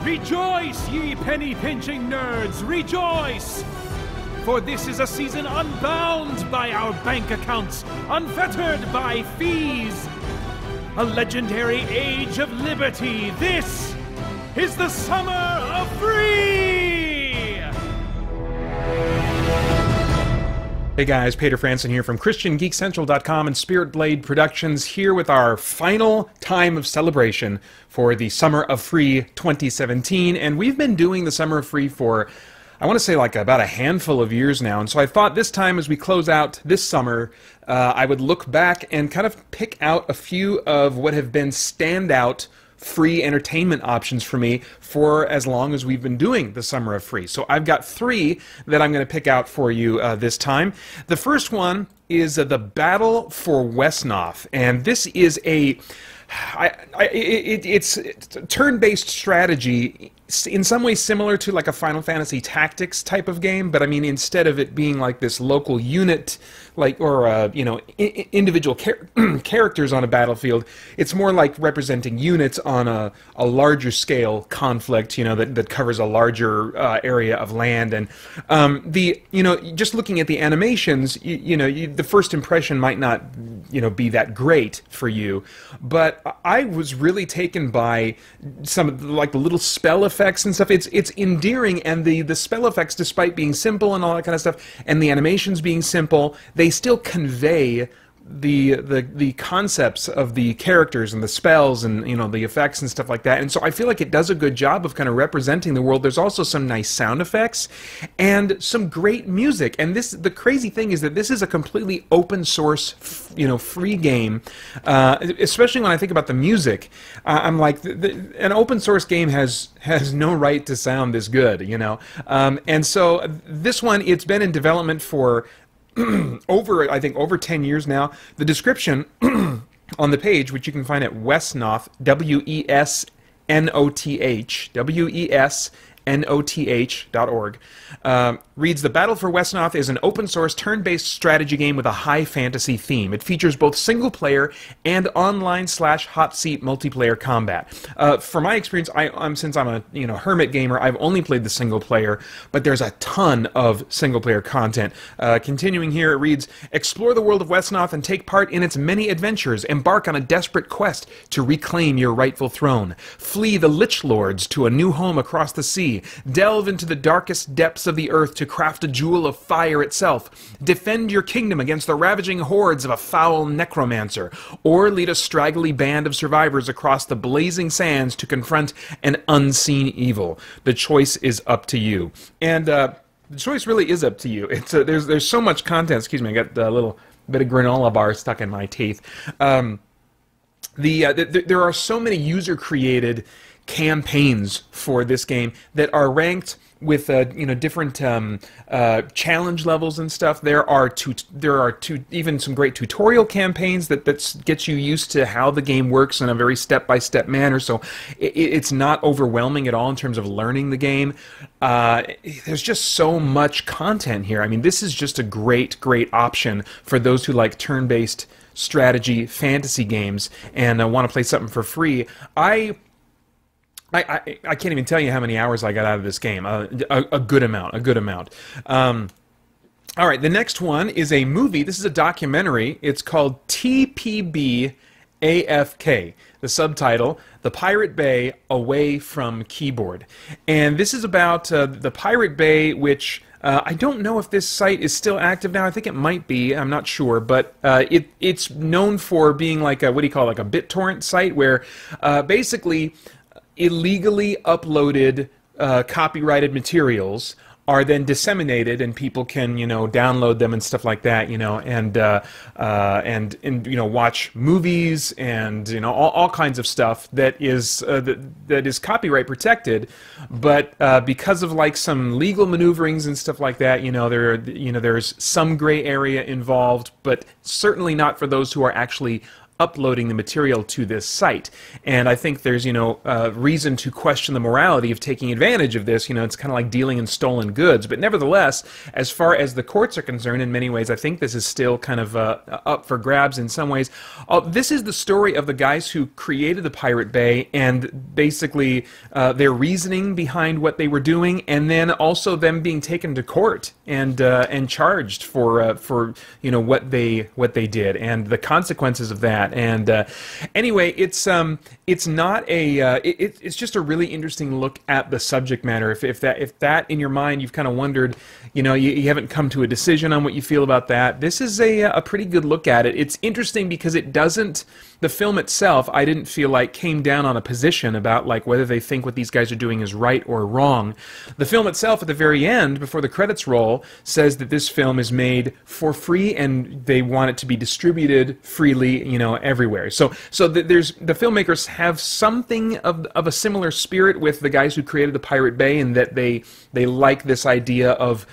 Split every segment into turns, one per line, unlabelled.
Rejoice, ye penny-pinching nerds, rejoice! For this is a season unbound by our bank accounts, unfettered by fees. A legendary age of liberty. This is the Summer of Free! Hey guys, Peter Franson here from christiangeekcentral.com and Spirit Blade Productions, here with our final time of celebration for the Summer of Free 2017. And we've been doing the Summer of Free for, I want to say, like about a handful of years now. And so I thought this time, as we close out this summer, I would look back and kind of pick out a few of what have been standout free entertainment options for me for as long as we've been doing the Summer of Free. So I've got three that I'm going to pick out for you this time. The first one is the Battle for Wesnoth, and this is it's turn-based strategy in some ways similar to like a Final Fantasy Tactics type of game, but I mean, instead of it being like this local unit, like, or you know, individual characters on a battlefield, it's more like representing units on a larger scale conflict, you know, that covers a larger area of land. And you know, just looking at the animations, the first impression might not, be that great for you, but I was really taken by some of the, like, the little spell effects and stuff. It's endearing, and the spell effects, despite being simple and all that kind of stuff, and the animations being simple, they still convey the concepts of the characters and the spells and the effects and stuff like that. And so I feel like it does a good job of kind of representing the world. There's also some nice sound effects and some great music. And the crazy thing is that this is a completely open source, free game. Especially when I think about the music, I'm like, an open source game has no right to sound this good, And so this one, it's been in development for I think over 10 years now. The description on the page, which you can find at Wesnoth, Wesnoth.org, reads, "The Battle for Wesnoth is an open-source, turn-based strategy game with a high fantasy theme. It features both single-player and online/hot-seat multiplayer combat." For my experience, since I'm a hermit gamer, I've only played the single-player, but there's a ton of single-player content. Continuing here, it reads, "Explore the world of Wesnoth and take part in its many adventures. Embark on a desperate quest to reclaim your rightful throne. Flee the Lich Lords to a new home across the sea. Delve into the darkest depths of the earth to craft a jewel of fire itself. Defend your kingdom against the ravaging hordes of a foul necromancer, or lead a straggly band of survivors across the blazing sands to confront an unseen evil. The choice is up to you." And the choice really is up to you. It's there's so much content. Excuse me, I got a little bit of granola bar stuck in my teeth. There are so many user-created campaigns for this game that are ranked with different challenge levels and stuff. There are even some great tutorial campaigns that gets you used to how the game works in a very step-by-step manner, so it's not overwhelming at all in terms of learning the game. There's just so much content here. I mean, this is just a great option for those who like turn-based strategy fantasy games and want to play something for free. I can't even tell you how many hours I got out of this game. A good amount. All right, the next one is a movie. This is a documentary. It's called TBP AFK. The subtitle, "The Pirate Bay Away from Keyboard." And this is about the Pirate Bay, which I don't know if this site is still active now. I think it might be. I'm not sure. But it's known for being like a, what do you call it, like a BitTorrent site where basically illegally uploaded copyrighted materials are then disseminated, and people can download them and stuff like that, and watch movies and all kinds of stuff that is copyright protected, but because of like some legal maneuverings and stuff like that, there's some gray area involved, but certainly not for those who are actually uploading the material to this site. And I think there's, reason to question the morality of taking advantage of this. It's kind of like dealing in stolen goods. But nevertheless, as far as the courts are concerned, in many ways, I think this is still kind of up for grabs in some ways. This is the story of the guys who created the Pirate Bay, and basically their reasoning behind what they were doing, and then also them being taken to court and charged for what they did and the consequences of that. And anyway, it's not it's just a really interesting look at the subject matter. If that in your mind you've kind of wondered, you haven't come to a decision on what you feel about that, this is a pretty good look at it. It's interesting because it doesn't. The film itself, I didn't feel like came down on a position about like whether they think what these guys are doing is right or wrong. The film itself, at the very end, before the credits roll, says that this film is made for free and they want it to be distributed freely, everywhere. So the filmmakers have something of a similar spirit with the guys who created the Pirate Bay, in that they like this idea of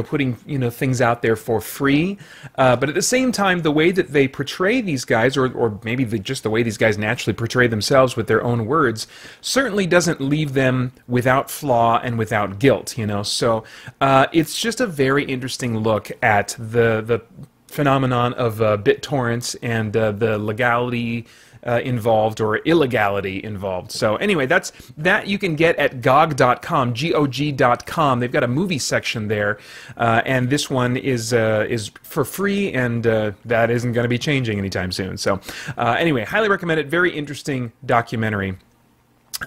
putting things out there for free, but at the same time, the way that they portray these guys, or maybe just the way these guys naturally portray themselves with their own words, certainly doesn't leave them without flaw and without guilt. So it's just a very interesting look at the phenomenon of BitTorrents and the legality involved or illegality involved. So anyway, that you can get at GOG.com, GOG.com. They've got a movie section there, and this one is for free, and that isn't going to be changing anytime soon. So anyway, highly recommend it. Very interesting documentary.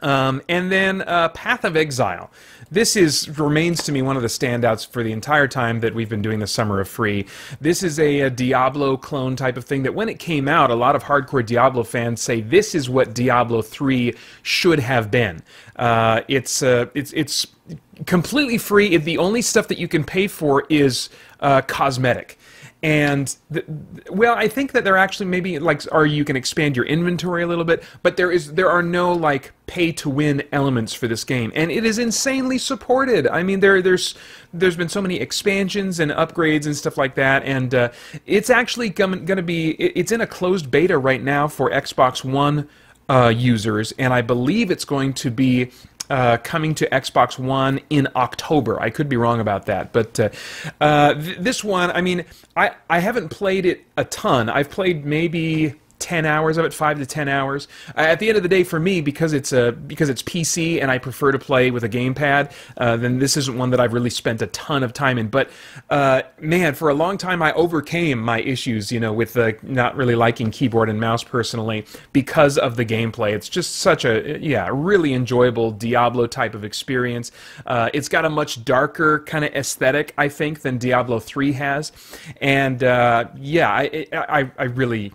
And then Path of Exile. This remains to me one of the standouts for the entire time that we've been doing the Summer of Free. This is a Diablo clone type of thing that when it came out, a lot of hardcore Diablo fans say this is what Diablo 3 should have been. It's completely free. The only stuff that you can pay for is cosmetic. And well, I think that there actually maybe you can expand your inventory a little bit, but there are no like pay to win elements for this game, and it is insanely supported. I mean, there's been so many expansions and upgrades and stuff like that, and it's actually going to be it's in a closed beta right now for Xbox One users, and I believe it's going to be coming to Xbox One in October. I could be wrong about that, but this one, I mean, I haven't played it a ton. I've played maybe 10 hours of it, 5 to 10 hours. At the end of the day, for me, because it's PC and I prefer to play with a gamepad, then this isn't one that I've really spent a ton of time in. But man, for a long time, I overcame my issues, with not really liking keyboard and mouse personally because of the gameplay. It's just such a really enjoyable Diablo type of experience. It's got a much darker kind of aesthetic, I think, than Diablo 3 has, and I really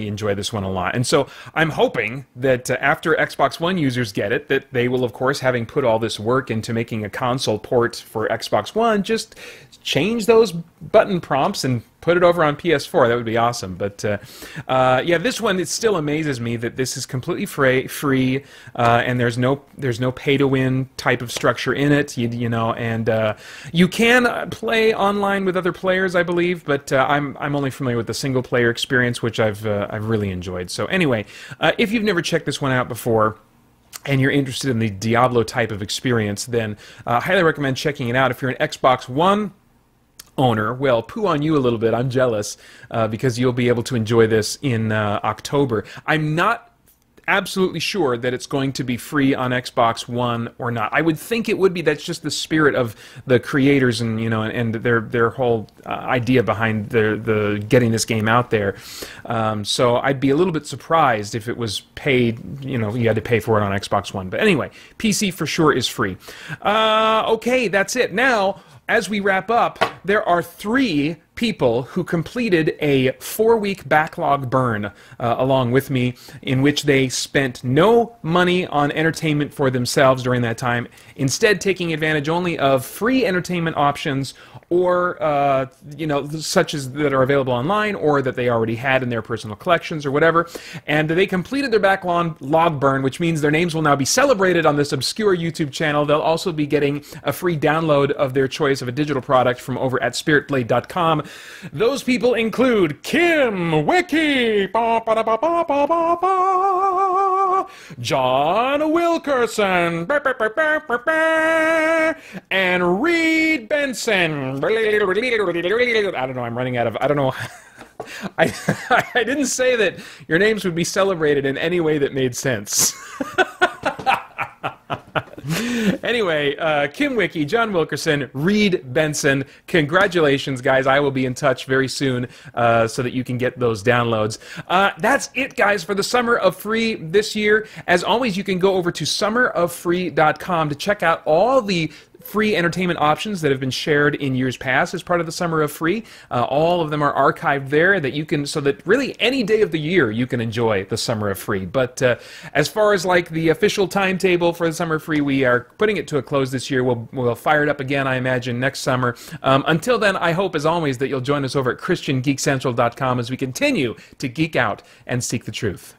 enjoy this one a lot. And so I'm hoping that after Xbox One users get it, that they will, of course, having put all this work into making a console port for Xbox One, just change those button prompts and put it over on PS4. That would be awesome. But this one, it still amazes me that this is completely free, and there's no pay-to-win type of structure in it. And you can play online with other players, I believe, but I'm only familiar with the single-player experience, which I've really enjoyed. So anyway, if you've never checked this one out before, and you're interested in the Diablo type of experience, then I highly recommend checking it out. If you're an Xbox One owner, well, poo on you a little bit. I'm jealous because you'll be able to enjoy this in October. I'm not absolutely sure that it's going to be free on Xbox One or not. I would think it would be. That's just the spirit of the creators and and their whole idea behind the getting this game out there. So I'd be a little bit surprised if it was paid. You had to pay for it on Xbox One. But anyway, PC for sure is free. Okay, that's it. Now, as we wrap up, there are 3 people who completed a 4-week backlog burn along with me, in which they spent no money on entertainment for themselves during that time, instead taking advantage only of free entertainment options or such as that are available online, or that they already had in their personal collections or whatever. And they completed their backlog burn, which means their names will now be celebrated on this obscure YouTube channel. They'll also be getting a free download of their choice of a digital product from over at spiritblade.com. Those people include Kim Wiki, John Wilkerson, and Reed Benson. I don't know, I'm running out of, I don't know. I didn't say that your names would be celebrated in any way that made sense. Anyway, Kim Wiki, John Wilkerson, Reed Benson, congratulations, guys. I will be in touch very soon so that you can get those downloads. That's it, guys, for the Summer of Free this year. As always, you can go over to summeroffree.com to check out all the free entertainment options that have been shared in years past as part of the Summer of Free. All of them are archived there that you can, so that really any day of the year you can enjoy the Summer of Free. But as far as like the official timetable for the Summer of Free, we are putting it to a close this year. We'll fire it up again, I imagine, next summer. Until then, I hope, as always, that you'll join us over at christiangeekcentral.com as we continue to geek out and seek the truth.